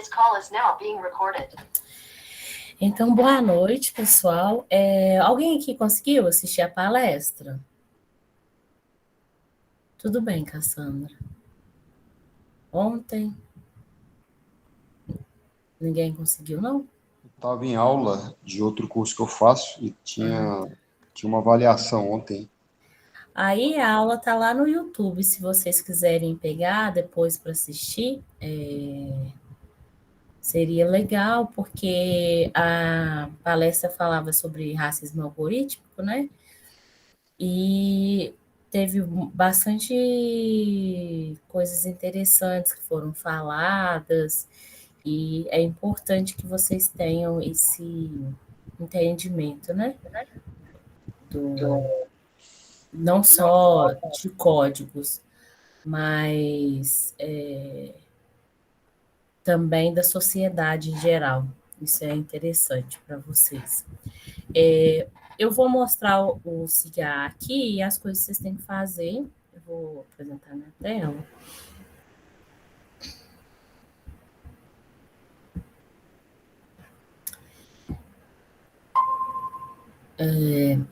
This call is now being recorded. Então, boa noite, pessoal. Alguém aqui conseguiu assistir a palestra? Tudo bem, Cassandra? Ontem? Ninguém conseguiu, não? Estava em aula de outro curso que eu faço e tinha uma avaliação ontem. Aí a aula tá lá no YouTube, se vocês quiserem pegar depois para assistir, seria legal, porque a palestra falava sobre racismo algorítmico, né? E teve bastante coisas interessantes que foram faladas, e é importante que vocês tenham esse entendimento, né? Não só de códigos, mas também da sociedade em geral. Isso é interessante para vocês. Eu vou mostrar o CIGA aqui e as coisas que vocês têm que fazer. Eu vou apresentar na tela.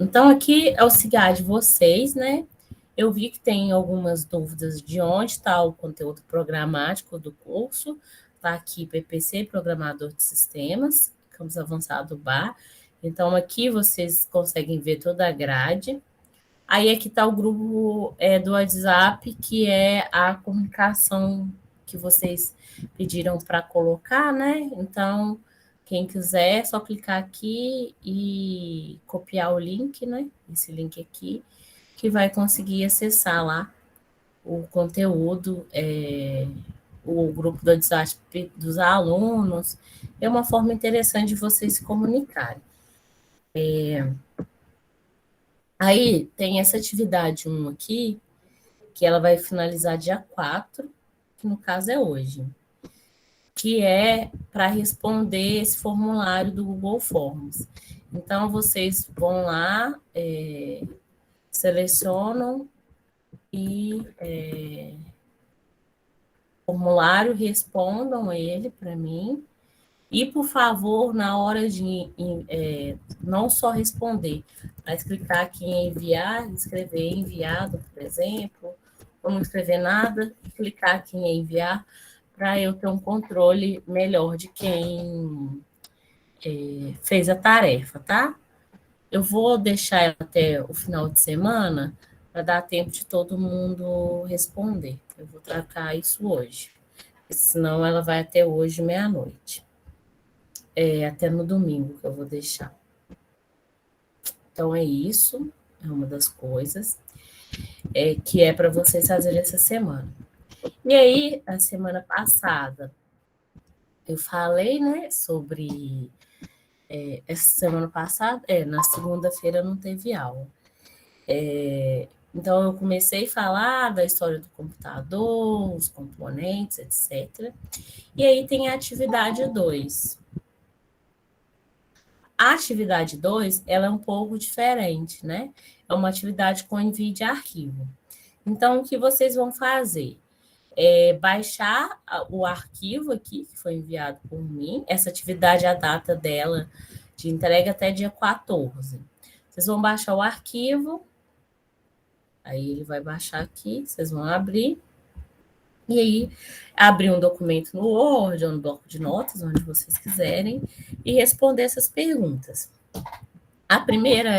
Então, aqui é o CIGA de vocês, né? Eu vi que tem algumas dúvidas de onde está o conteúdo programático do curso. Está aqui, PPC, Programador de Sistemas, Campus Avançado BAR. Então, aqui vocês conseguem ver toda a grade. Aí aqui está o grupo do WhatsApp, que é a comunicação que vocês pediram para colocar, né? Então, quem quiser, é só clicar aqui e copiar o link, né? Esse link aqui, que vai conseguir acessar lá o conteúdo, o grupo do WhatsApp dos alunos. É uma forma interessante de vocês se comunicarem. Aí tem essa atividade 1 aqui, que ela vai finalizar dia 4, que no caso é hoje, que é para responder esse formulário do Google Forms. Então, vocês vão lá, selecionam e formulário, respondam ele para mim. E, por favor, na hora de não só responder, mas clicar aqui em enviar, escrever enviado, por exemplo, ou não escrever nada, e clicar aqui em enviar, para eu ter um controle melhor de quem fez a tarefa, tá? Eu vou deixar ela até o final de semana, para dar tempo de todo mundo responder. Eu vou tratar isso hoje, senão ela vai até hoje, meia-noite. Até no domingo que eu vou deixar. Então, é isso, é uma das coisas que é para vocês fazerem essa semana. E aí, a semana passada, eu falei, né, sobre... essa semana passada, na segunda-feira não teve aula. Então, eu comecei a falar da história do computador, os componentes, etc. E aí tem a atividade 2. A atividade 2, ela é um pouco diferente, né? É uma atividade com envio de arquivo. Então, o que vocês vão fazer? Baixar o arquivo aqui, que foi enviado por mim. Essa atividade, a data dela de entrega até dia 14. Vocês vão baixar o arquivo, aí ele vai baixar aqui, vocês vão abrir, e aí abrir um documento no Word ou no bloco de notas, onde vocês quiserem, e responder essas perguntas. A primeira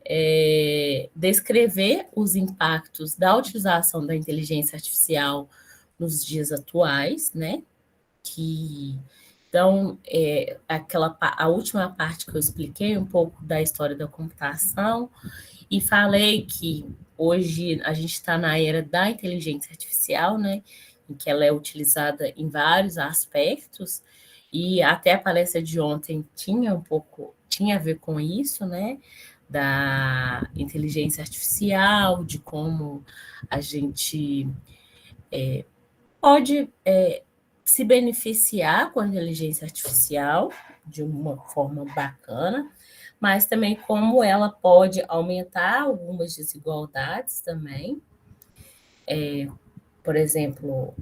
é descrever os impactos da utilização da inteligência artificial nos dias atuais, né? Então, a última parte que eu expliquei um pouco da história da computação e falei que hoje a gente está na era da inteligência artificial, né? Em que ela é utilizada em vários aspectos, e até a palestra de ontem tinha a ver com isso, né? Da inteligência artificial, de como a gente pode se beneficiar com a inteligência artificial de uma forma bacana, mas também como ela pode aumentar algumas desigualdades também. Por exemplo,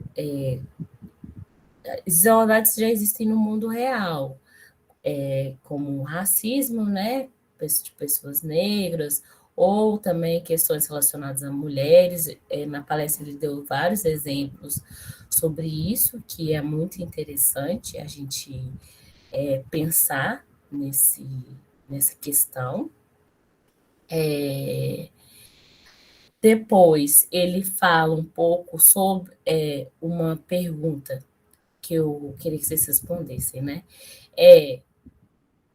desigualdades já existem no mundo real, como racismo, né, de pessoas negras, ou também questões relacionadas a mulheres. Na palestra ele deu vários exemplos sobre isso, que é muito interessante a gente pensar nessa questão. Depois ele fala um pouco sobre uma pergunta que eu queria que vocês respondessem, né?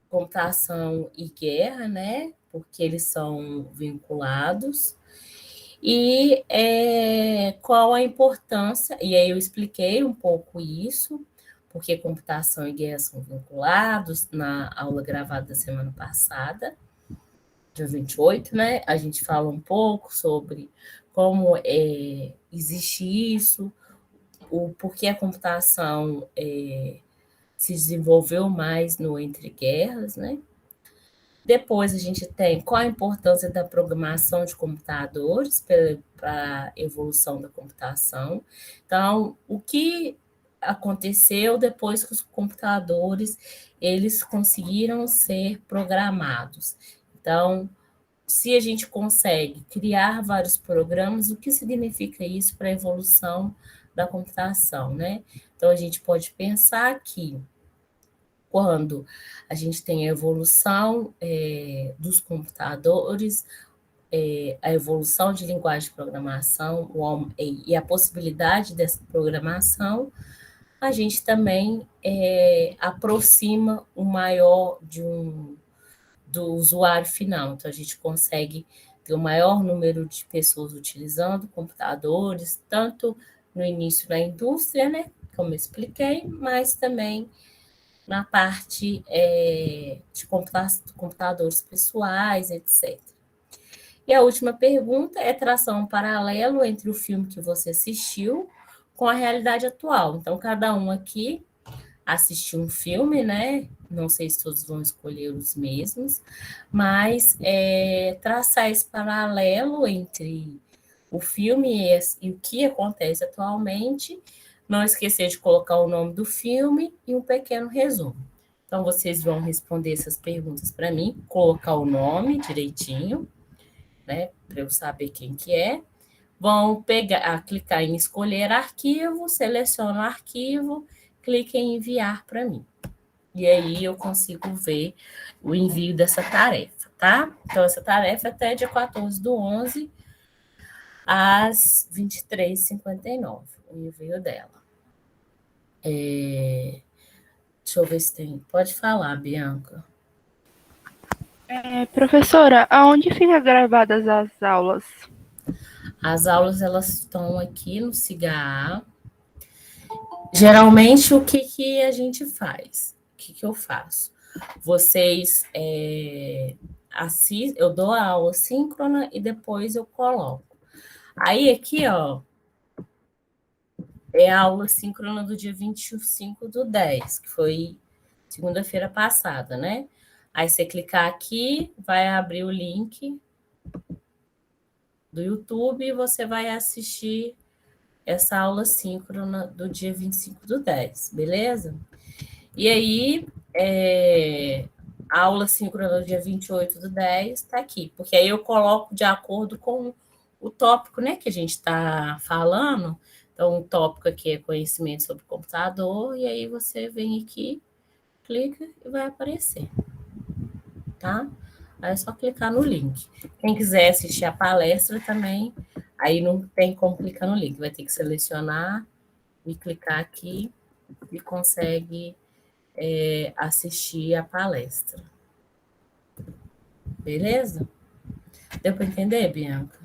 Computação e guerra, né? Porque eles são vinculados. E qual a importância, e aí eu expliquei um pouco isso, porque computação e guerra são vinculados na aula gravada da semana passada, dia 28, né? A gente fala um pouco sobre como existe isso, o porquê a computação se desenvolveu mais no entre guerras, né? Depois a gente tem qual a importância da programação de computadores para a evolução da computação. Então, o que aconteceu depois que os computadores eles conseguiram ser programados. Então, se a gente consegue criar vários programas, o que significa isso para a evolução da computação, né? Então, a gente pode pensar que quando a gente tem a evolução dos computadores, a evolução de linguagem de programação e a possibilidade dessa programação, a gente também aproxima o maior do usuário final. Então, a gente consegue ter o maior número de pessoas utilizando computadores, tanto no início da indústria, né, como eu expliquei, mas também na parte de computadores pessoais, etc. E a última pergunta é traçar um paralelo entre o filme que você assistiu com a realidade atual. Então, cada um aqui assistiu um filme, né? Não sei se todos vão escolher os mesmos, mas traçar esse paralelo entre o filme e o que acontece atualmente. Não esquecer de colocar o nome do filme e um pequeno resumo. Então, vocês vão responder essas perguntas para mim, colocar o nome direitinho, né, para eu saber quem que é. Vão clicar em escolher arquivo, seleciona o arquivo, clica em enviar para mim. E aí eu consigo ver o envio dessa tarefa, tá? Então, essa tarefa é até dia 14/11, às 23h59, o envio dela. Deixa eu ver se tem. Pode falar, Bianca. Professora, aonde ficam gravadas as aulas? As aulas, elas estão aqui no SIGA. Geralmente, o que a gente faz? O que eu faço? Vocês assistem, eu dou a aula síncrona e depois eu coloco. Aí, aqui, ó, é a aula síncrona do dia 25/10, que foi segunda-feira passada, né? Aí você clicar aqui, vai abrir o link do YouTube e você vai assistir essa aula síncrona do dia 25/10, beleza? E aí, a aula síncrona do dia 28/10 está aqui, porque aí eu coloco de acordo com o tópico, né, que a gente está falando. Então, o tópico aqui é conhecimento sobre computador, e aí você vem aqui, clica e vai aparecer, tá? Aí é só clicar no link. Quem quiser assistir a palestra também, aí não tem como clicar no link, vai ter que selecionar e clicar aqui e consegue assistir a palestra. Beleza? Deu para entender, Bianca?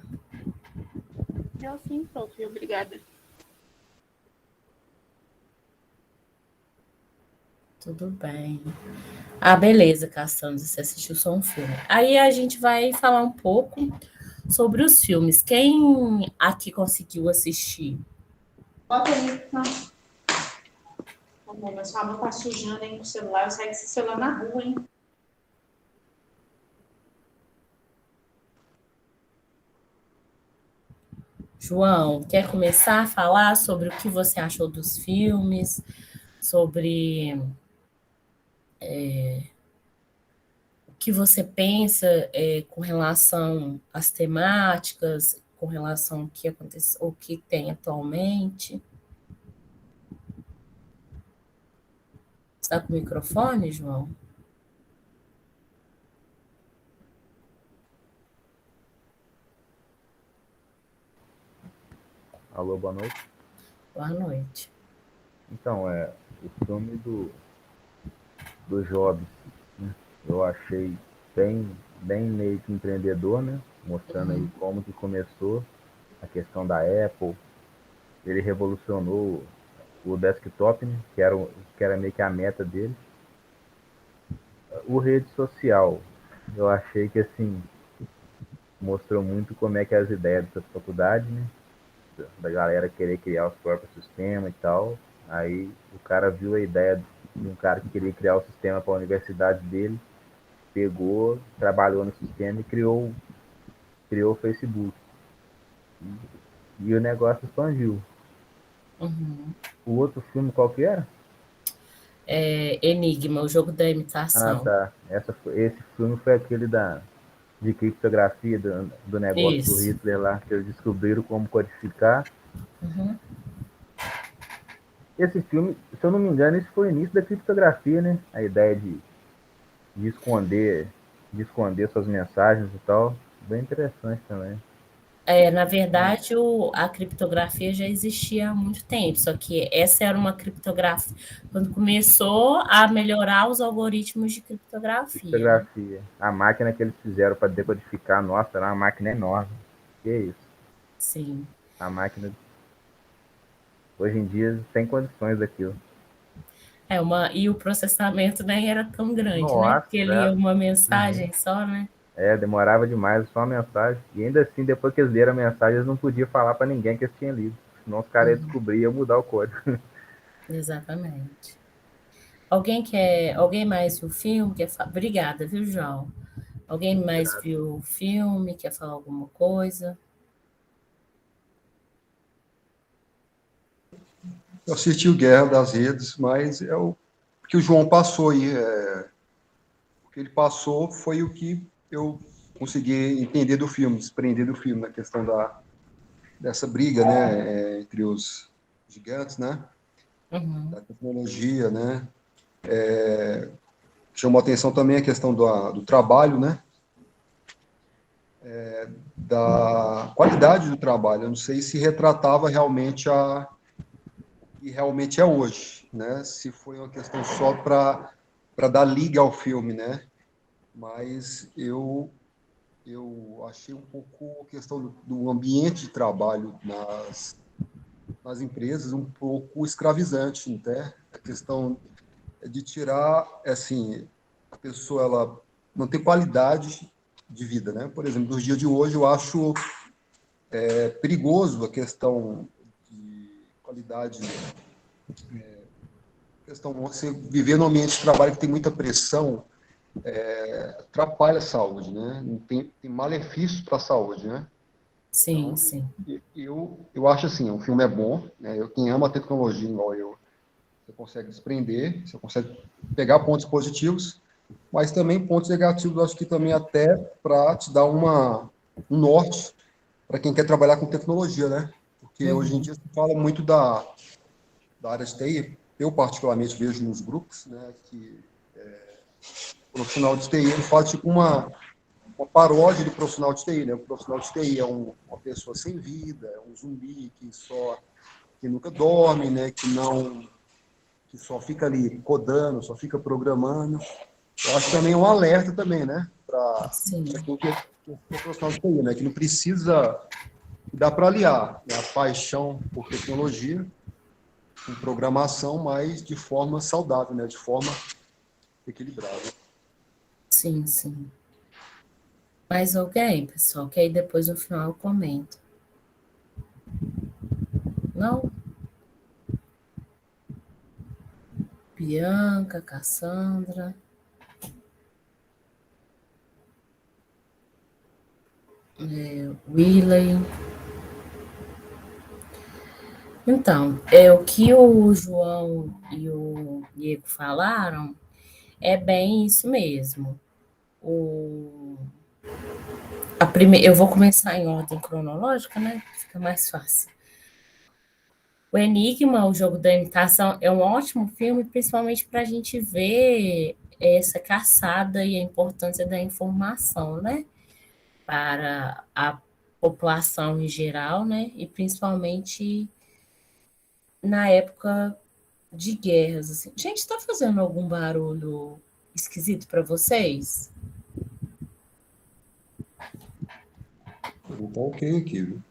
Deu sim, prof. Obrigada. Tudo bem. Ah, beleza, Cassandra, você assistiu só um filme. Aí a gente vai falar um pouco sobre os filmes. Quem aqui conseguiu assistir? Bota aí, não. Amor, mas sua mão tá sujando aí no celular. Eu saí com esse celular na rua, hein? João, quer começar a falar sobre o que você achou dos filmes? sobre o que você pensa com relação às temáticas, com relação ao que acontece, o que tem atualmente. Está com o microfone, João? Alô, boa noite. Boa noite. Então, o filme do Jobs, né? Eu achei bem meio que empreendedor, né? Mostrando aí como que começou a questão da Apple. Ele revolucionou o desktop, né? Que era meio que a meta dele. O rede social, eu achei que, assim, mostrou muito como é que as ideias dessa faculdade, né? Da galera querer criar os próprios sistemas e tal. Aí o cara viu a ideia de um cara que queria criar o sistema para a universidade dele, pegou, trabalhou no sistema e criou o Facebook. E o negócio expandiu. Uhum. O outro filme qual que era? Enigma, o jogo da Ah, imitação. tá. Esse filme foi aquele de criptografia do negócio do Isso. Hitler lá, que eles descobriram como codificar. Uhum. Esse filme, se eu não me engano, esse foi o início da criptografia, né? A ideia de esconder suas mensagens e tal. Bem interessante também. Na verdade, a criptografia já existia há muito tempo, só que essa era uma criptografia quando começou a melhorar os algoritmos de criptografia, né? Criptografia. A máquina que eles fizeram para decodificar, nossa, era uma máquina enorme. Que isso? Sim. A máquina, hoje em dia, sem condições daquilo. E o processamento nem era tão grande, né? Nossa, Porque lia uma mensagem só, né? demorava demais, só uma mensagem. E ainda assim, depois que eles leram a mensagem, eles não podiam falar para ninguém que eles tinham lido. Senão os caras iam descobrir e iam mudar o código. Exatamente. Alguém mais viu o filme? Obrigada, viu, João? Alguém mais viu o filme? Quer falar alguma coisa? Eu assisti o Guerra das Redes, mas é o que o João passou aí. O que ele passou foi o que eu consegui entender do filme, desprender do filme, na questão dessa briga, né, entre os gigantes, né, Uhum. da tecnologia, né. Chamou a atenção também a questão do trabalho, né, da qualidade do trabalho. Eu não sei se retratava realmente e realmente é hoje, né? Se foi uma questão só para dar liga ao filme, né? Mas eu achei um pouco a questão do ambiente de trabalho nas empresas um pouco escravizante, até a questão de tirar, assim, a pessoa ela não tem qualidade de vida, né? Por exemplo, nos dias de hoje eu acho perigoso a questão de qualidade, questão de você viver num ambiente de trabalho que tem muita pressão, atrapalha a saúde, né? Tem malefícios para a saúde, né? Sim, sim. Eu acho assim, o filme é bom, né? Quem ama a tecnologia igual eu, você consegue desprender, você consegue pegar pontos positivos, mas também pontos negativos, eu acho que também até para te dar um norte para quem quer trabalhar com tecnologia, né? Porque hoje em dia se fala muito da área de TI, eu particularmente vejo nos grupos, né, que o profissional de TI ele faz tipo uma paródia do profissional de TI, né? O profissional de TI é uma pessoa sem vida, é um zumbi que nunca dorme, né? Que só fica ali codando, só fica programando. Eu acho que também é um alerta também, né? Para Sim. quem que é profissional de TI, né? Que não precisa, dá para aliar, né, a paixão por tecnologia com programação, mas de forma saudável, né? De forma equilibrada. Sim, sim. Mais alguém, pessoal? Que aí depois no final eu comento. Não? Bianca, Cassandra. Willey. Então, é o que o João e o Diego falaram, é bem isso mesmo. O, eu vou começar em ordem cronológica, né? Fica mais fácil. O Enigma, o jogo da imitação, é um ótimo filme, principalmente para a gente ver essa caçada e a importância da informação, né? Para a população em geral, né? E principalmente na época de guerras. Assim. Gente, está fazendo algum barulho esquisito para vocês? Tá ok aqui, viu?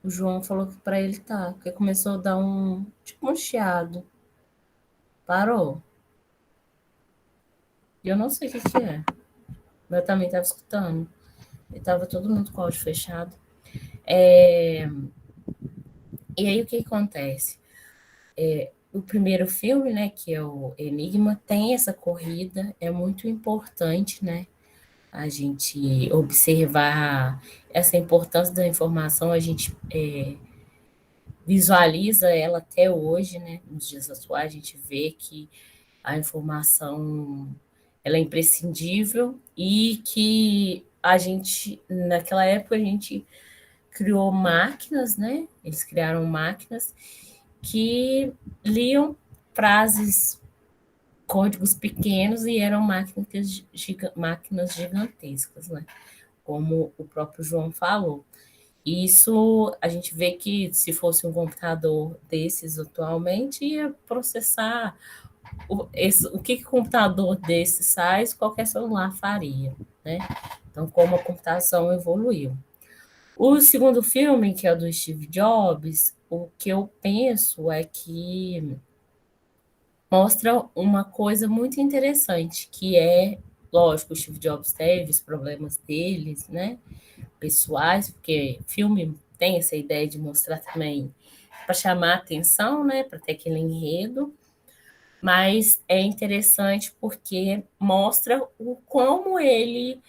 O João falou que para ele tá, porque começou a dar um chiado. Parou. E eu não sei o que que é. Eu também estava escutando. E estava todo mundo com o áudio fechado. E aí o que acontece? O primeiro filme, né, que é o Enigma, tem essa corrida, é muito importante, né? A gente observar essa importância da informação, a gente visualiza ela até hoje, né? Nos dias atuais, a gente vê que a informação ela é imprescindível e que a gente, naquela época, a gente criou máquinas, né? Eles criaram máquinas que liam frases, códigos pequenos e eram máquinas gigantescas, né? Como o próprio João falou. Isso a gente vê que se fosse um computador desses atualmente, ia processar o que o computador desses faz, qualquer celular faria, né? Então, como a computação evoluiu. O segundo filme, que é o do Steve Jobs, o que eu penso é que mostra uma coisa muito interessante, que é, lógico, o Steve Jobs teve os problemas deles, né, pessoais, porque filme tem essa ideia de mostrar também para chamar atenção, né, para ter aquele enredo, mas é interessante porque mostra como ele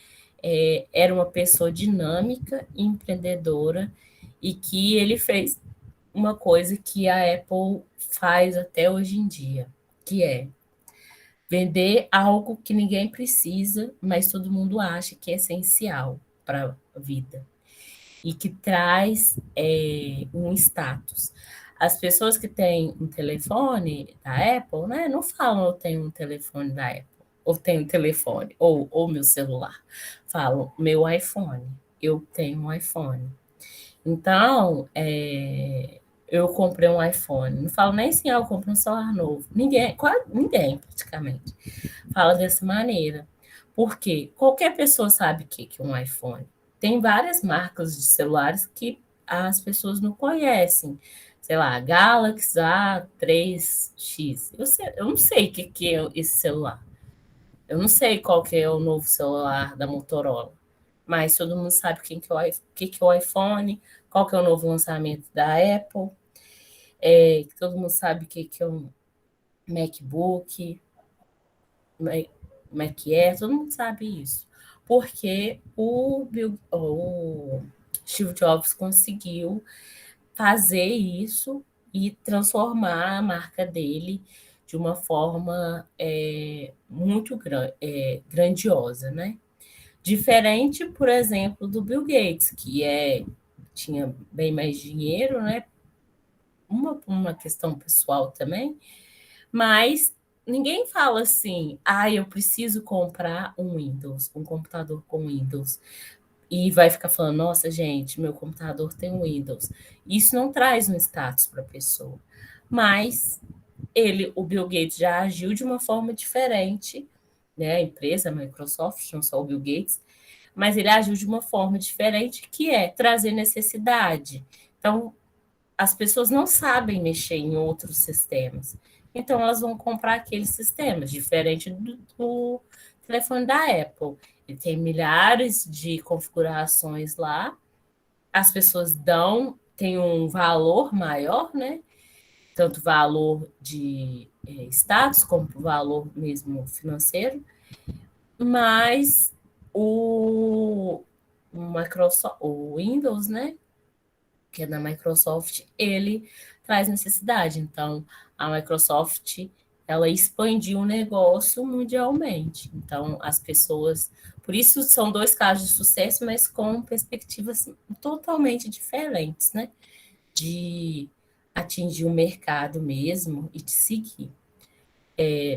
era uma pessoa dinâmica, empreendedora, e que ele fez uma coisa que a Apple faz até hoje em dia, que é vender algo que ninguém precisa, mas todo mundo acha que é essencial para a vida e que traz um status. As pessoas que têm um telefone da Apple, né, não falam eu tenho um telefone da Apple, ou tenho um telefone, ou meu celular. Falam meu iPhone, eu tenho um iPhone. Então, eu comprei um iPhone. Não falo nem assim, eu comprei um celular novo. Ninguém, quase ninguém, praticamente, fala dessa maneira. Porque qualquer pessoa sabe o que é um iPhone. Tem várias marcas de celulares que as pessoas não conhecem. Sei lá, Galaxy A3X. Eu não sei o que é esse celular. Eu não sei qual que é o novo celular da Motorola. Mas todo mundo sabe que é o iPhone, qual que é o novo lançamento da Apple. Todo mundo sabe o que é um MacBook, Mac Air, todo mundo sabe isso. Porque o Steve Jobs conseguiu fazer isso e transformar a marca dele de uma forma muito grandiosa, né? Diferente, por exemplo, do Bill Gates, que tinha bem mais dinheiro, né? Uma questão pessoal também, mas ninguém fala assim, eu preciso comprar um Windows, um computador com Windows. E vai ficar falando, nossa, gente, meu computador tem um Windows. Isso não traz um status para a pessoa. Mas o Bill Gates já agiu de uma forma diferente, né? A empresa, a Microsoft, não só o Bill Gates, mas ele agiu de uma forma diferente, que é trazer necessidade. Então, as pessoas não sabem mexer em outros sistemas. Então, elas vão comprar aqueles sistemas, diferente do telefone da Apple. Ele tem milhares de configurações lá, as pessoas tem um valor maior, né? Tanto valor de status, como valor mesmo financeiro, mas o Microsoft, o Windows, né? que é da Microsoft, ele traz necessidade. Então, a Microsoft, ela expandiu o negócio mundialmente. Então, as pessoas... Por isso, são dois casos de sucesso, mas com perspectivas totalmente diferentes, né? De atingir o mercado mesmo e de seguir.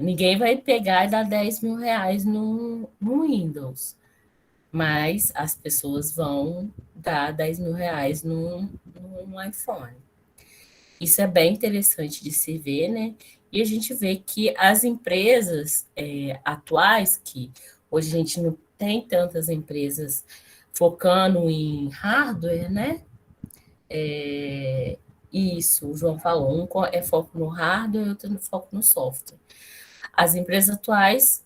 Ninguém vai pegar e dar 10 mil reais no Windows, mas as pessoas vão dar 10 mil reais num iPhone. Isso é bem interessante de se ver, né? E a gente vê que as empresas atuais, que hoje a gente não tem tantas empresas focando em hardware, né? Isso, o João falou, um é foco no hardware e outro foco no software. As empresas atuais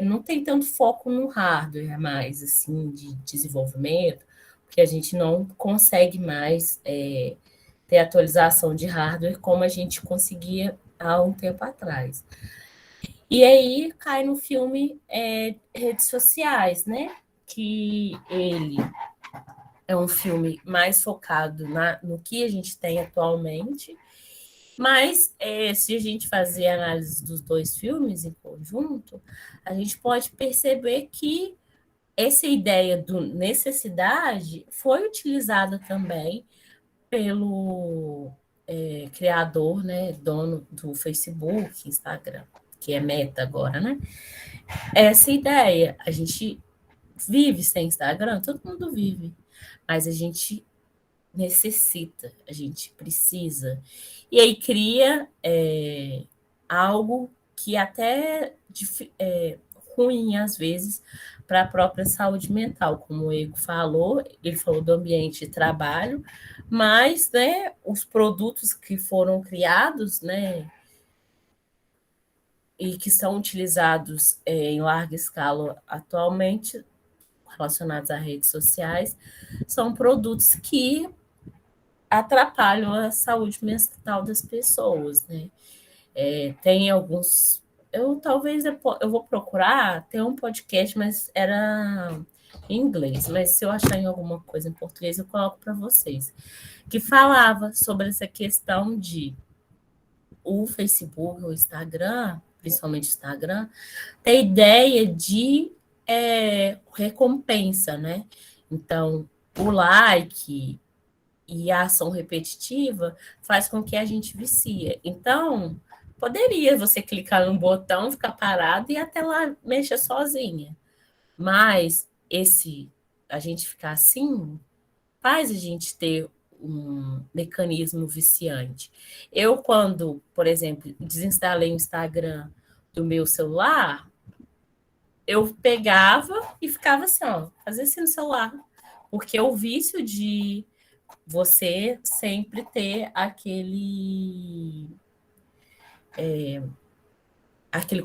não tem tanto foco no hardware mais, assim, de desenvolvimento, porque a gente não consegue mais ter atualização de hardware como a gente conseguia há um tempo atrás. E aí cai no filme Redes Sociais, né? Que ele é um filme mais focado no que a gente tem atualmente, mas se a gente fazer a análise dos dois filmes em conjunto, a gente pode perceber que essa ideia do necessidade foi utilizada também pelo criador, né, dono do Facebook, Instagram, que é Meta agora, né? Essa ideia, a gente vive sem Instagram, todo mundo vive, mas a gente necessita, a gente precisa. E aí cria algo que até ruim, às vezes, para a própria saúde mental, como o Ego falou, ele falou do ambiente de trabalho, mas, né, os produtos que foram criados, né, e que são utilizados em larga escala atualmente, relacionados a redes sociais, são produtos que atrapalham a saúde mental das pessoas, né? Tem alguns... eu vou procurar, tem um podcast, mas era em inglês, mas se eu achar em alguma coisa em português, eu coloco para vocês, que falava sobre essa questão de o Facebook, o Instagram, principalmente o Instagram, ter ideia de recompensa, né? Então, o like e a ação repetitiva faz com que a gente vicia. Então, poderia você clicar num botão, ficar parado e até lá mexa sozinha. Mas a gente ficar assim faz a gente ter um mecanismo viciante. Eu, quando, por exemplo, desinstalei o Instagram do meu celular, eu pegava e ficava assim, ó, fazia assim no celular. Porque o vício de você sempre ter aquele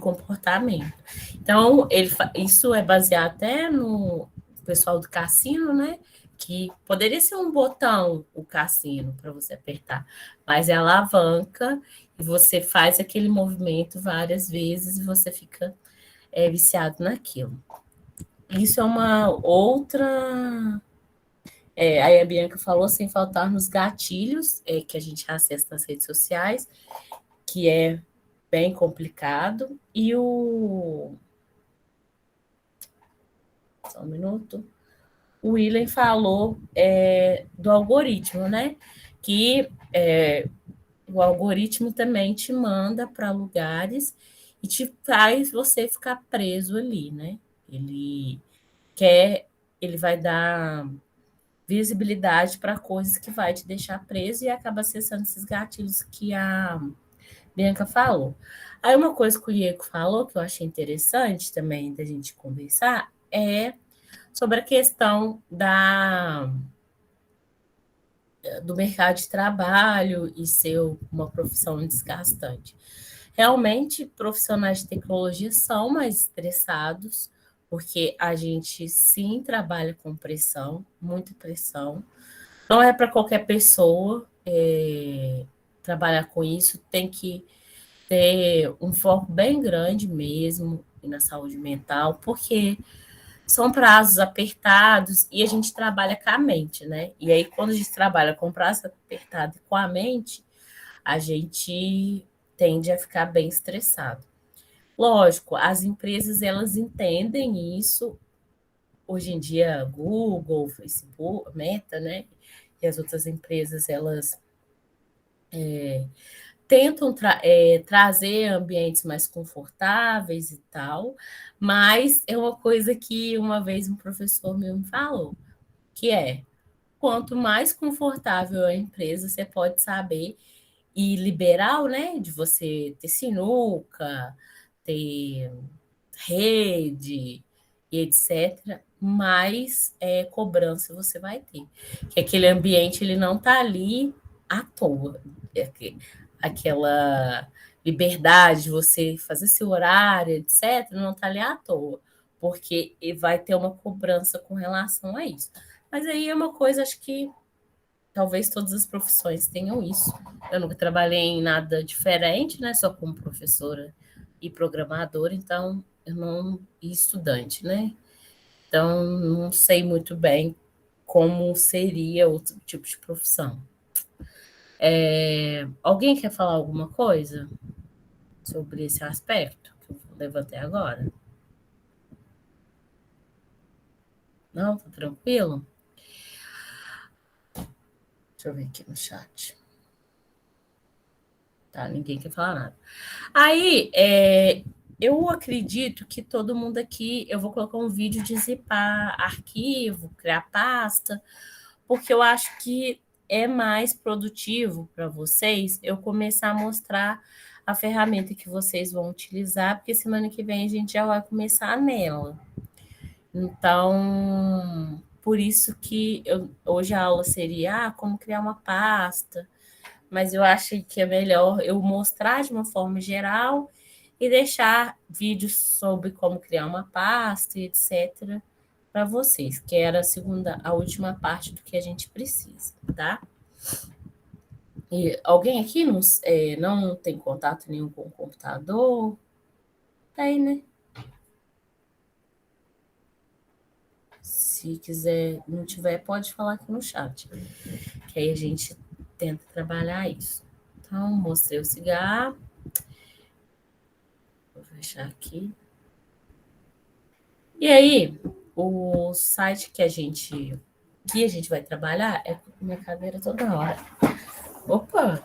comportamento. Então, isso é baseado até no pessoal do cassino, né? Que poderia ser um botão, o cassino, para você apertar, mas é alavanca e você faz aquele movimento várias vezes e você fica viciado naquilo. Isso é uma outra... aí a Bianca falou, sem faltar nos gatilhos que a gente acessa nas redes sociais, que é bem complicado. E só um minuto. O William falou do algoritmo, né? Que o algoritmo também te manda para lugares e te faz você ficar preso ali, né? Ele vai dar visibilidade para coisas que vai te deixar preso e acaba acessando esses gatilhos que a Bianca falou. Aí uma coisa que o Diego falou, que eu achei interessante também da gente conversar, é sobre a questão do mercado de trabalho e ser uma profissão desgastante. Realmente, profissionais de tecnologia são mais estressados, porque a gente sim trabalha com pressão, muita pressão. Não é para qualquer pessoa trabalhar com isso, tem que ter um foco bem grande mesmo na saúde mental, porque são prazos apertados e a gente trabalha com a mente, né? E aí, quando a gente trabalha com prazo apertado e com a mente, a gente tende a ficar bem estressado. Lógico, as empresas, elas entendem isso. Hoje em dia, Google, Facebook, Meta, né? E as outras empresas, elas tentam trazer ambientes mais confortáveis e tal, mas é uma coisa que uma vez um professor meu me falou, que é, quanto mais confortável a empresa, você pode saber, e liberal, né, de você ter sinuca, ter rede e etc., mais cobrança você vai ter. Que aquele ambiente, ele não está ali à toa. Aquela liberdade de você fazer seu horário, etc., não está ali à toa, porque vai ter uma cobrança com relação a isso. Mas aí é uma coisa, acho que talvez todas as profissões tenham isso. Eu nunca trabalhei em nada diferente, né? Só como professora e programadora, então eu não e estudante, né? Então não sei muito bem como seria outro tipo de profissão. Alguém quer falar alguma coisa sobre esse aspecto que eu levantei agora? Não? Tá tranquilo? Deixa eu ver aqui no chat. Tá, ninguém quer falar nada. Aí, eu acredito que todo mundo aqui, eu vou colocar um vídeo de zipar arquivo, criar pasta, porque eu acho que é mais produtivo para vocês eu começar a mostrar a ferramenta que vocês vão utilizar, porque semana que vem a gente já vai começar nela. Então, por isso que hoje a aula seria como criar uma pasta, mas eu acho que é melhor eu mostrar de uma forma geral e deixar vídeos sobre como criar uma pasta, etc., para vocês, que era a última parte do que a gente precisa, tá? E alguém aqui não tem contato nenhum com o computador? Tem, né? Se quiser, não tiver, pode falar aqui no chat, que aí a gente tenta trabalhar isso. Então, mostrei o cigarro. Vou fechar aqui. E aí, o site que a gente vai trabalhar é com minha cadeira toda hora. Opa!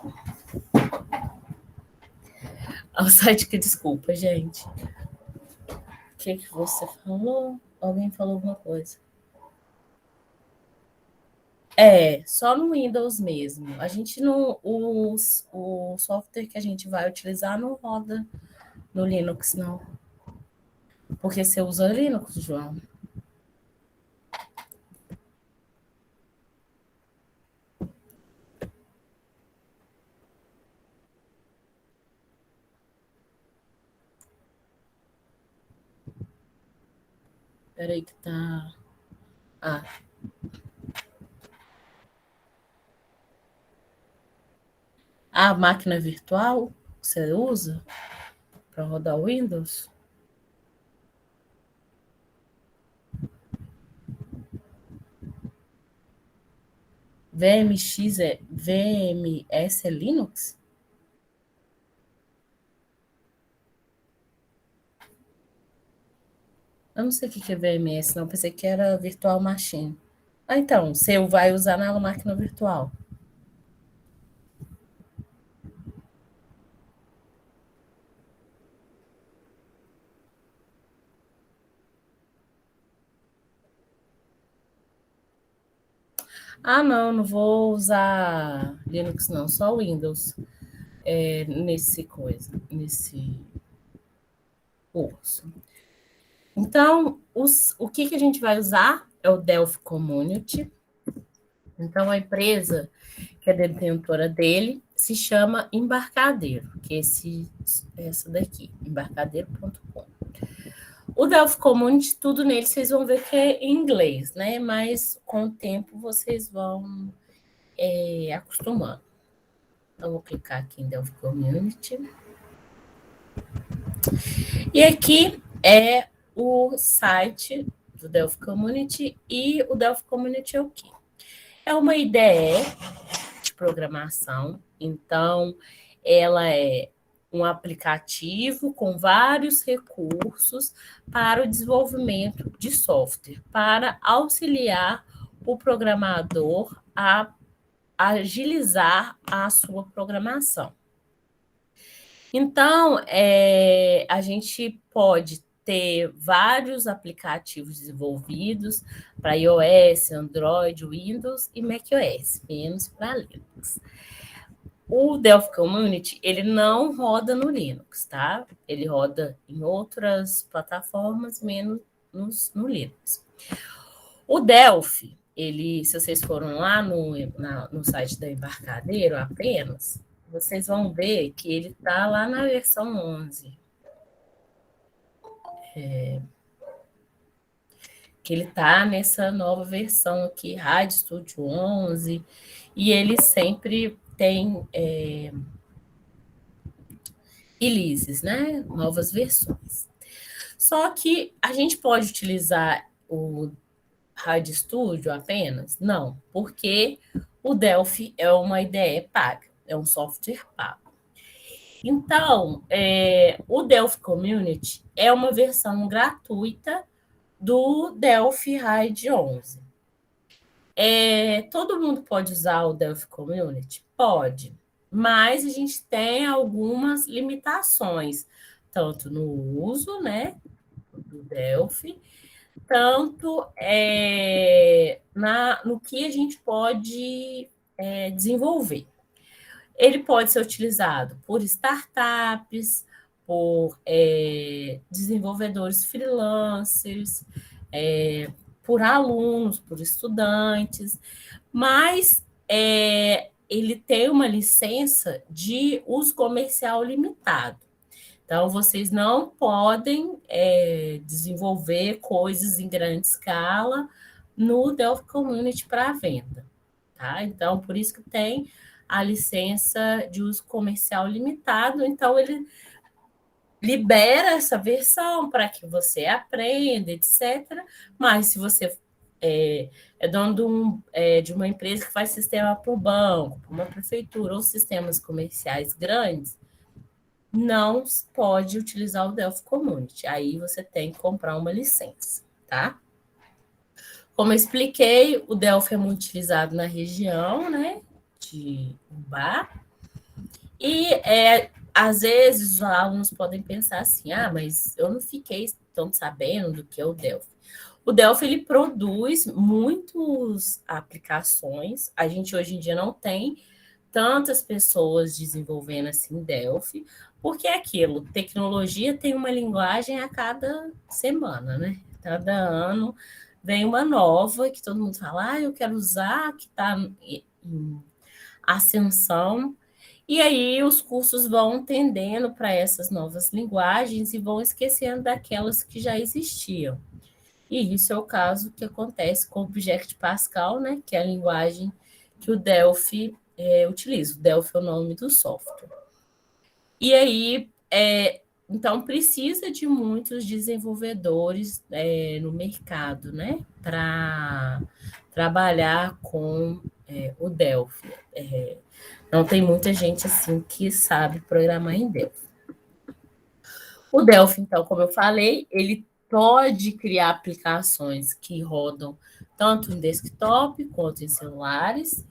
O site que, desculpa, gente. O que você falou? Alguém falou alguma coisa? Só no Windows mesmo. A gente não. O software que a gente vai utilizar não roda no Linux, não. Porque você usa Linux, João? Peraí que tá... A máquina virtual você usa para rodar o Windows? VMS é Linux? Eu não sei o que é VMS, não. Pensei que era Virtual Machine. Então, você vai usar na máquina virtual. Não vou usar Linux, não. Só Windows nesse curso. Então, o que a gente vai usar é o Delphi Community. Então, a empresa que é detentora dele se chama Embarcadeiro, que é essa daqui, embarcadeiro.com. O Delphi Community, tudo nele vocês vão ver que é em inglês, né? Mas com o tempo vocês vão acostumando. Então, vou clicar aqui em Delphi Community. E aqui é o site do Delphi Community. E o Delphi Community é o quê? É uma IDE de programação. Então, ela é um aplicativo com vários recursos para o desenvolvimento de software, para auxiliar o programador a agilizar a sua programação. Então, a gente pode ter vários aplicativos desenvolvidos para iOS, Android, Windows e macOS, menos para Linux. O Delphi Community, ele não roda no Linux, tá? Ele roda em outras plataformas, menos no Linux. O Delphi, se vocês foram lá no site da Embarcadero apenas, vocês vão ver que ele está lá na versão 11. Que ele está nessa nova versão aqui, Rádio Studio 11, e ele sempre tem releases, né? Novas versões. Só que a gente pode utilizar o Rádio Studio apenas? Não, porque o Delphi é uma IDE paga, é um software pago. Então, o Delphi Community é uma versão gratuita do Delphi RAID 11. Todo mundo pode usar o Delphi Community? Pode, mas a gente tem algumas limitações, tanto no uso, né, do Delphi, tanto no que a gente pode desenvolver. Ele pode ser utilizado por startups, por desenvolvedores freelancers, por alunos, por estudantes, mas ele tem uma licença de uso comercial limitado. Então, vocês não podem desenvolver coisas em grande escala no Delphi Community para venda. Tá? Então, por isso que tem a licença de uso comercial limitado. Então, ele libera essa versão para que você aprenda, etc. Mas se você é dono de uma empresa que faz sistema para o banco, para uma prefeitura ou sistemas comerciais grandes, não pode utilizar o Delphi Community. Aí você tem que comprar uma licença, tá? Como eu expliquei, o Delphi é muito utilizado na região, né, de Ubá. E, às vezes, os alunos podem pensar assim, mas eu não fiquei tão sabendo do que é o Delphi. O Delphi, ele produz muitas aplicações. A gente, hoje em dia, não tem tantas pessoas desenvolvendo assim Delphi, porque é aquilo, tecnologia tem uma linguagem a cada semana, né? Cada ano vem uma nova que todo mundo fala, eu quero usar, que está em ascensão, e aí os cursos vão tendendo para essas novas linguagens e vão esquecendo daquelas que já existiam. E isso é o caso que acontece com o Object Pascal, né? Que é a linguagem que o Delphi utiliza. O Delphi é o nome do software. E aí, então, precisa de muitos desenvolvedores no mercado, né? Para trabalhar com o Delphi. Não tem muita gente assim que sabe programar em Delphi. O Delphi, então, como eu falei, ele pode criar aplicações que rodam tanto em desktop quanto em celulares.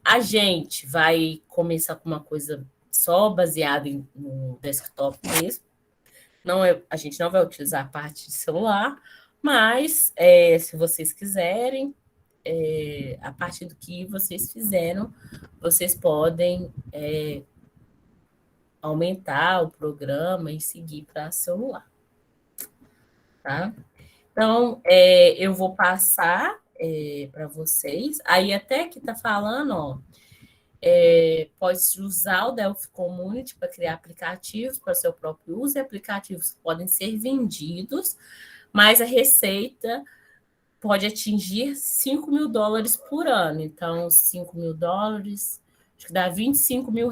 A gente vai começar com uma coisa só baseada no desktop mesmo. A gente não vai utilizar a parte de celular, mas se vocês quiserem, a partir do que vocês fizeram, vocês podem aumentar o programa e seguir para celular. Tá? Então, eu vou passar para vocês. Aí até que está falando, pode usar o Delphi Community para criar aplicativos para o seu próprio uso, e aplicativos podem ser vendidos, mas a receita pode atingir $5 mil por ano. Então, $5 mil, acho que dá R$25 mil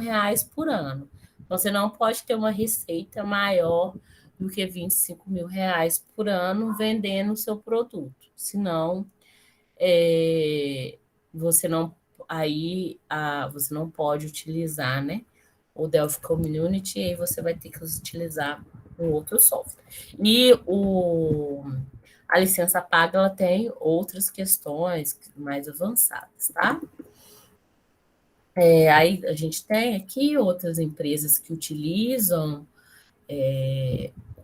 por ano. Então, você não pode ter uma receita maior do que R$ 25.000 por ano vendendo o seu produto. Senão, você não você não pode utilizar, né, o Delphi Community, e aí você vai ter que utilizar um outro software. E a licença paga, ela tem outras questões mais avançadas, tá? Aí a gente tem aqui outras empresas que utilizam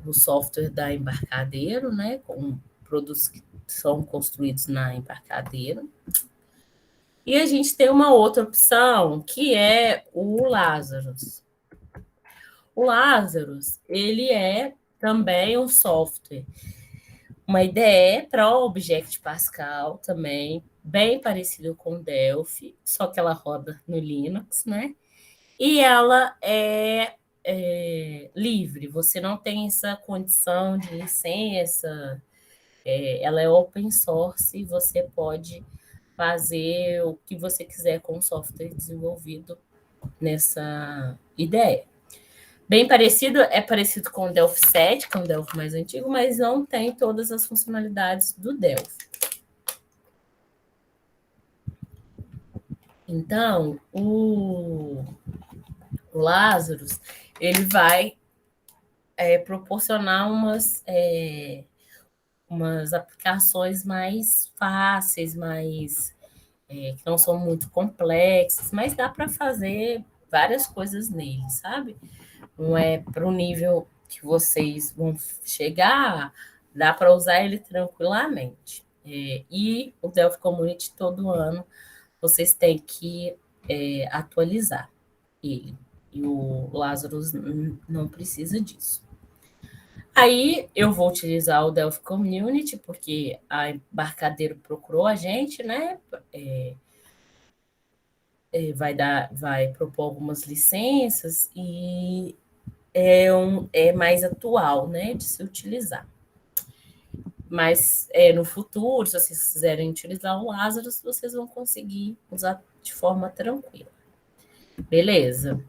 o software da Embarcadero, né, com produtos que são construídos na Embarcadero. E a gente tem uma outra opção, que é o Lazarus. O Lazarus, ele é também um software, uma IDE para o Object Pascal também, bem parecido com o Delphi, só que ela roda no Linux, né? E ela é livre, você não tem essa condição de licença, ela é open source e você pode fazer o que você quiser com o software desenvolvido nessa ideia. Bem parecido, é parecido com o Delphi 7, que é um Delphi mais antigo, mas não tem todas as funcionalidades do Delphi. Então, o Lazarus, ele vai proporcionar umas aplicações mais fáceis, que não são muito complexas, mas dá para fazer várias coisas nele, sabe? Não é para o nível que vocês vão chegar, dá para usar ele tranquilamente. E o Delphi Community, todo ano, vocês têm que atualizar ele. E o Lazarus não precisa disso. Aí eu vou utilizar o Delphi Community, porque a Embarcadero procurou a gente, né? Vai propor algumas licenças e é mais atual, né, de se utilizar. Mas no futuro, se vocês quiserem utilizar o Lazarus, vocês vão conseguir usar de forma tranquila. Beleza?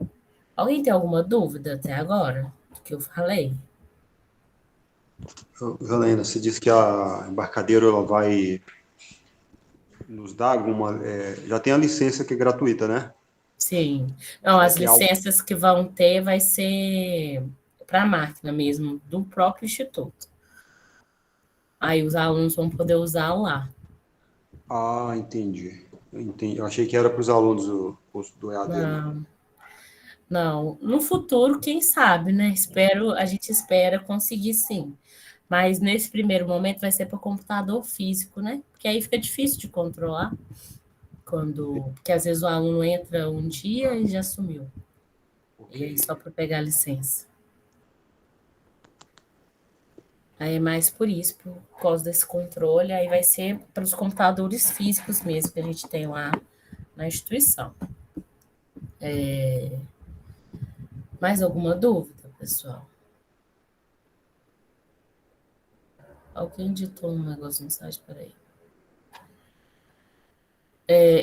Alguém tem alguma dúvida até agora do que eu falei? Helena, você disse que a Embarcadero ela vai nos dar alguma... já tem a licença que é gratuita, né? Sim. Não, as É algo- licenças que vão ter vai ser para a máquina mesmo, do próprio instituto. Aí os alunos vão poder usar lá. Ah, entendi. Eu achei que era para os alunos do EAD, né? Não, não. No futuro, quem sabe, né? A gente espera conseguir sim. Mas nesse primeiro momento vai ser para computador físico, né? Porque aí fica difícil de controlar porque às vezes o aluno entra um dia e já sumiu. E aí só para pegar a licença. Aí é mais por isso, por causa desse controle, aí vai ser para os computadores físicos mesmo que a gente tem lá na instituição. Mais alguma dúvida, pessoal? Alguém ditou um negócio no site, peraí.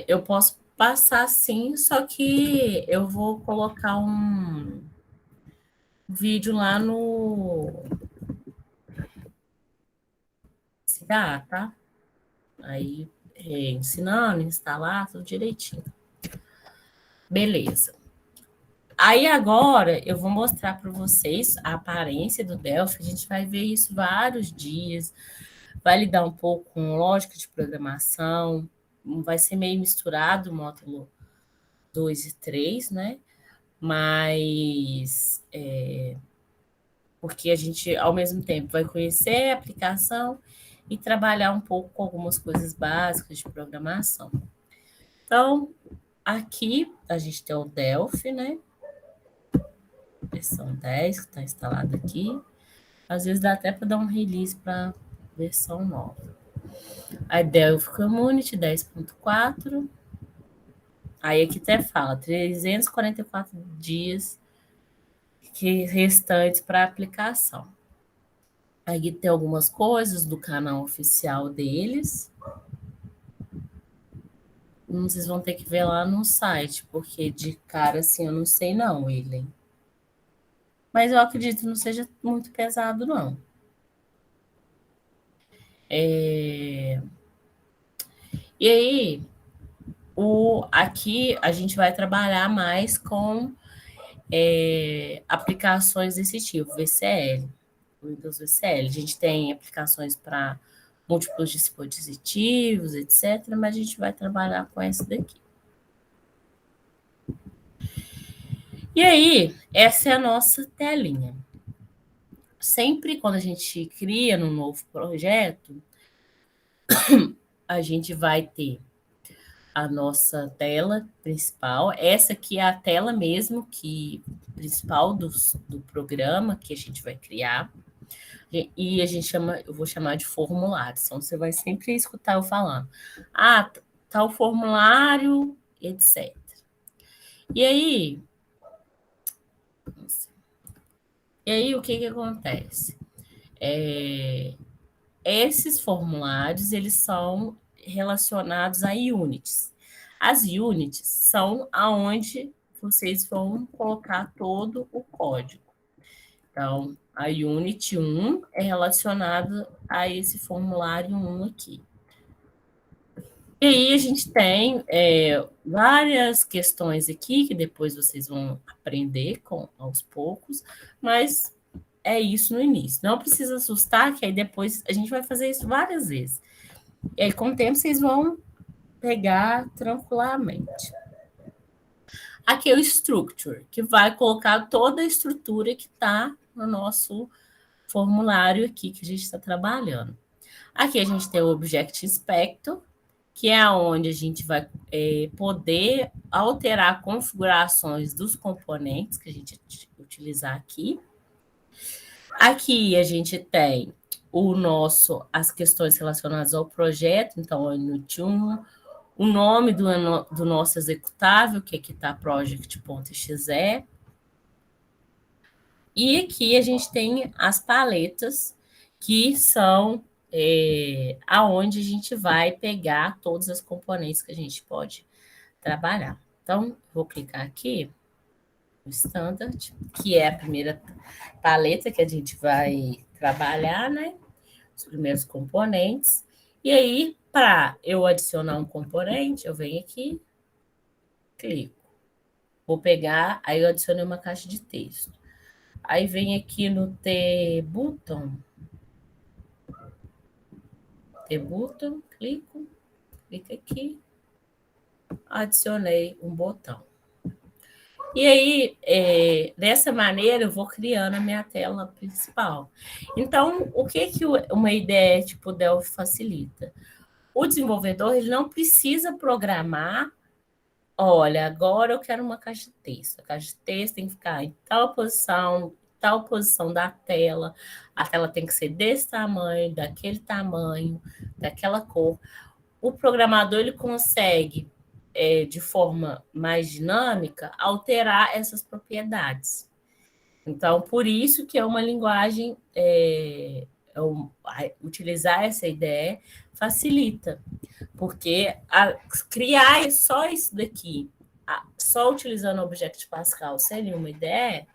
Eu posso passar sim, só que eu vou colocar um vídeo lá no CA, tá? Aí, ensinando, instalar, tudo direitinho. Beleza. Aí agora eu vou mostrar para vocês a aparência do Delphi. A gente vai ver isso vários dias. Vai lidar um pouco com lógica de programação. Vai ser meio misturado o módulo 2 e 3, né? Mas porque a gente, ao mesmo tempo, vai conhecer a aplicação e trabalhar um pouco com algumas coisas básicas de programação. Então, aqui a gente tem o Delphi, né? Versão 10, que está instalada aqui. Às vezes dá até para dar um release para a versão nova. A Delphi Community 10.4. Aí aqui até fala 344 dias restantes para aplicação. Aí tem algumas coisas do canal oficial deles. Vocês vão ter que ver lá no site, porque de cara assim eu não sei não, William. mas eu acredito que não seja muito pesado, não. E aí, aqui a gente vai trabalhar mais com aplicações desse tipo, VCL, Windows VCL. A gente tem aplicações para múltiplos dispositivos, etc., mas a gente vai trabalhar com essa daqui. E aí, essa é a nossa telinha. Sempre quando a gente cria num novo projeto, a gente vai ter a nossa tela principal. Essa aqui é a tela mesmo principal do programa que a gente vai criar. E a gente eu vou chamar de formulário. Então, você vai sempre escutar eu falando. Tá o formulário, etc. E aí, o que acontece? Esses formulários, eles são relacionados a units. As units são aonde vocês vão colocar todo o código. Então, a unit 1 é relacionada a esse formulário 1 aqui. E aí a gente tem várias questões aqui, que depois vocês vão aprender aos poucos, mas é isso no início. Não precisa assustar, que aí depois a gente vai fazer isso várias vezes. E aí, com o tempo, vocês vão pegar tranquilamente. Aqui é o structure, que vai colocar toda a estrutura que está no nosso formulário aqui que a gente está trabalhando. Aqui a gente tem o Object Inspector, que é onde a gente vai poder alterar configurações dos componentes que a gente utilizar aqui. Aqui a gente tem as questões relacionadas ao projeto, então, o Unit 1, o nome do nosso executável, que aqui está project.exe. E aqui a gente tem as paletas, que são aonde a gente vai pegar todos os componentes que a gente pode trabalhar. Então, vou clicar aqui no Standard, que é a primeira paleta que a gente vai trabalhar, né? Os primeiros componentes. E aí, para eu adicionar um componente, eu venho aqui, clico. Vou pegar, aí eu adicionei uma caixa de texto. Aí vem aqui no T-Button, clico aqui, adicionei um botão. E aí, dessa maneira, eu vou criando a minha tela principal. Então, o que uma ideia tipo Delphi facilita? O desenvolvedor ele não precisa programar, olha, agora eu quero uma caixa de texto. A caixa de texto tem que ficar em tal posição da tela, a tela tem que ser desse tamanho, daquele tamanho, daquela cor. O programador ele consegue, de forma mais dinâmica, alterar essas propriedades. Então, por isso que é uma linguagem, utilizar essa ideia facilita, porque criar só isso daqui, só utilizando o Object Pascal sem nenhuma ideia,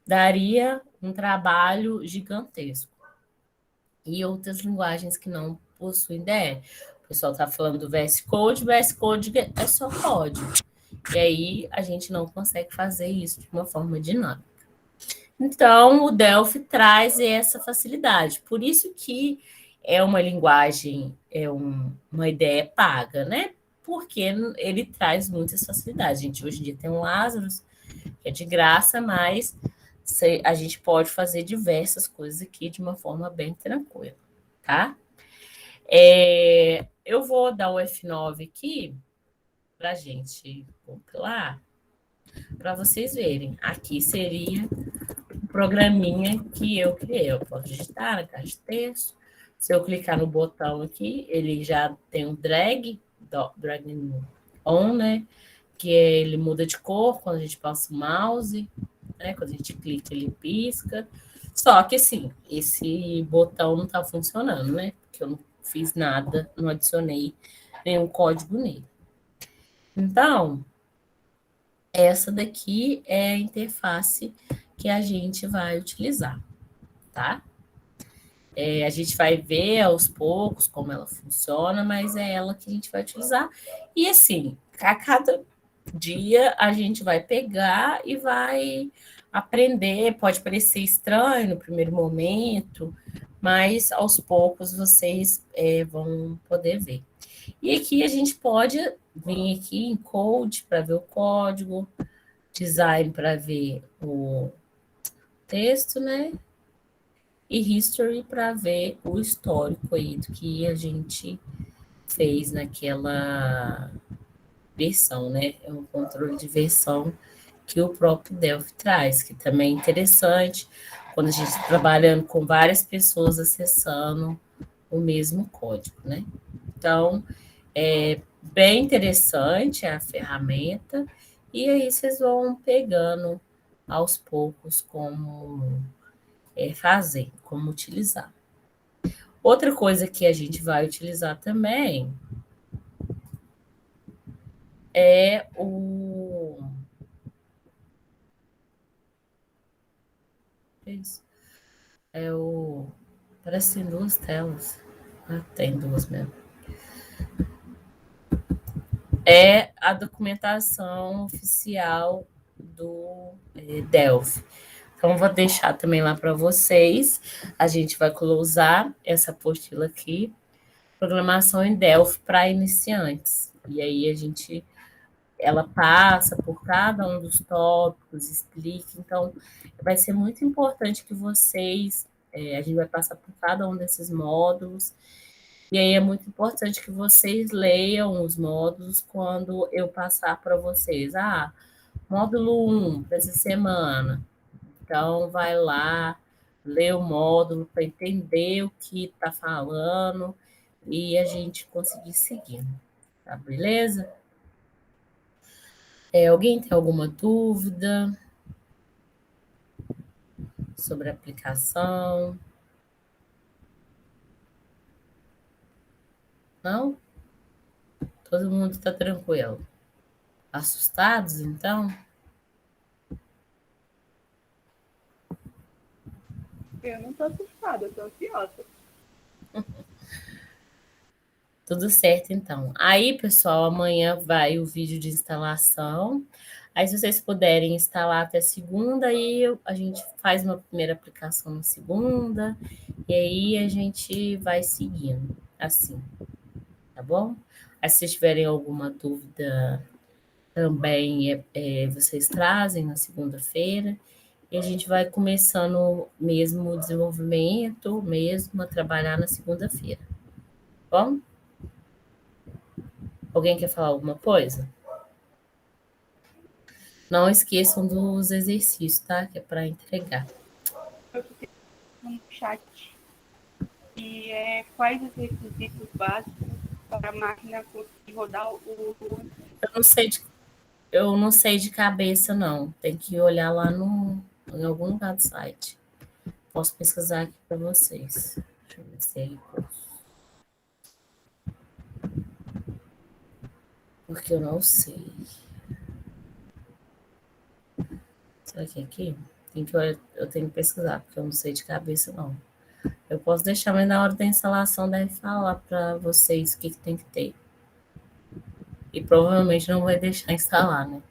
daria um trabalho gigantesco. E outras linguagens que não possuem ideia. O pessoal está falando do VS Code é só código. E aí a gente não consegue fazer isso de uma forma dinâmica. Então, o Delphi traz essa facilidade. Por isso que é uma linguagem, uma ideia paga, né? Porque ele traz muitas facilidades. A gente hoje em dia tem um Lazarus, que é de graça, mas a gente pode fazer diversas coisas aqui de uma forma bem tranquila, tá? Eu vou dar o F9 aqui para a gente compilar, para vocês verem. Aqui seria o programinha que eu criei. Eu posso digitar na caixa de texto. Se eu clicar no botão aqui, ele já tem um drag on, né? Que ele muda de cor quando a gente passa o mouse, né? Quando a gente clica, ele pisca. Só que, assim, esse botão não está funcionando, né? Porque eu não fiz nada, não adicionei nenhum código nele. Então, essa daqui é a interface que a gente vai utilizar, tá? A gente vai ver aos poucos como ela funciona, mas é ela que a gente vai utilizar. E assim, a cada dia a gente vai pegar e vai aprender. Pode parecer estranho no primeiro momento, mas aos poucos vocês vão poder ver. E aqui a gente pode vir aqui em Code para ver o código, Design para ver o texto, né? E History para ver o histórico aí do que a gente fez naquela versão, né? É um controle de versão que o próprio Delphi traz, que também é interessante quando a gente está trabalhando com várias pessoas acessando o mesmo código, né? Então, é bem interessante a ferramenta, e aí vocês vão pegando aos poucos como fazer, como utilizar. Outra coisa que a gente vai utilizar também é o... É o... Parece que tem duas telas. Ah, tem duas mesmo. É a documentação oficial do Delphi. Então, vou deixar também lá para vocês. A gente vai usar essa apostila aqui, Programação em Delphi para iniciantes. E aí ela passa por cada um dos tópicos, explica. Então, vai ser muito importante que vocês, a gente vai passar por cada um desses módulos, e aí é muito importante que vocês leiam os módulos quando eu passar para vocês. Módulo 1 para essa semana. Então, vai lá, lê o módulo para entender o que está falando e a gente conseguir seguir. Tá, beleza? Alguém tem alguma dúvida sobre a aplicação? Não? Todo mundo está tranquilo. Assustados, então? Eu não tô assustada, eu tô ansiosa. Tudo certo, então. Aí, pessoal, amanhã vai o vídeo de instalação. Aí, se vocês puderem instalar até segunda, aí a gente faz uma primeira aplicação na segunda, e aí a gente vai seguindo, assim, tá bom? Aí, se vocês tiverem alguma dúvida, também vocês trazem na segunda-feira, e a gente vai começando mesmo o desenvolvimento, mesmo a trabalhar na segunda-feira, tá bom? Alguém quer falar alguma coisa? Não esqueçam dos exercícios, tá? Que é para entregar. Eu fiquei no chat. E quais os requisitos básicos para a máquina conseguir rodar o... Eu não sei de cabeça, não. Tem que olhar lá em algum lugar do site. Posso pesquisar aqui para vocês. Deixa eu ver se é recurso. Porque eu não sei. Será que é aqui? Eu tenho que pesquisar, porque eu não sei de cabeça, não. Eu posso deixar, mas na hora da instalação deve falar para vocês o que tem que ter. E provavelmente não vai deixar instalar, né?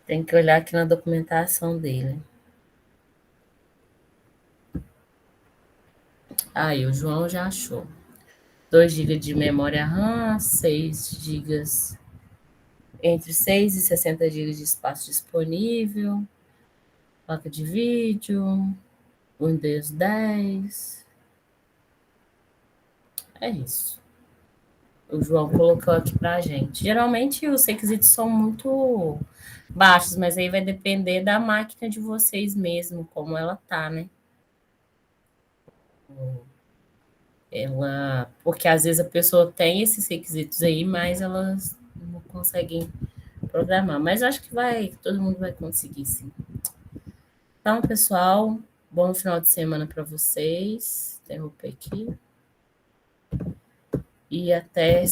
Tem que olhar aqui na documentação dele. Aí, o João já achou. 2 GB de memória RAM, 6 GB, entre 6 e 60 GB de espaço disponível, placa de vídeo, Windows 10. É isso. O João colocou aqui pra gente. Geralmente os requisitos são muito baixos, mas aí vai depender da máquina de vocês mesmo, como ela tá, né? Porque às vezes a pessoa tem esses requisitos aí, mas elas não conseguem programar. Mas acho que todo mundo vai conseguir, sim. Então, pessoal, bom final de semana para vocês. Interromper aqui. E até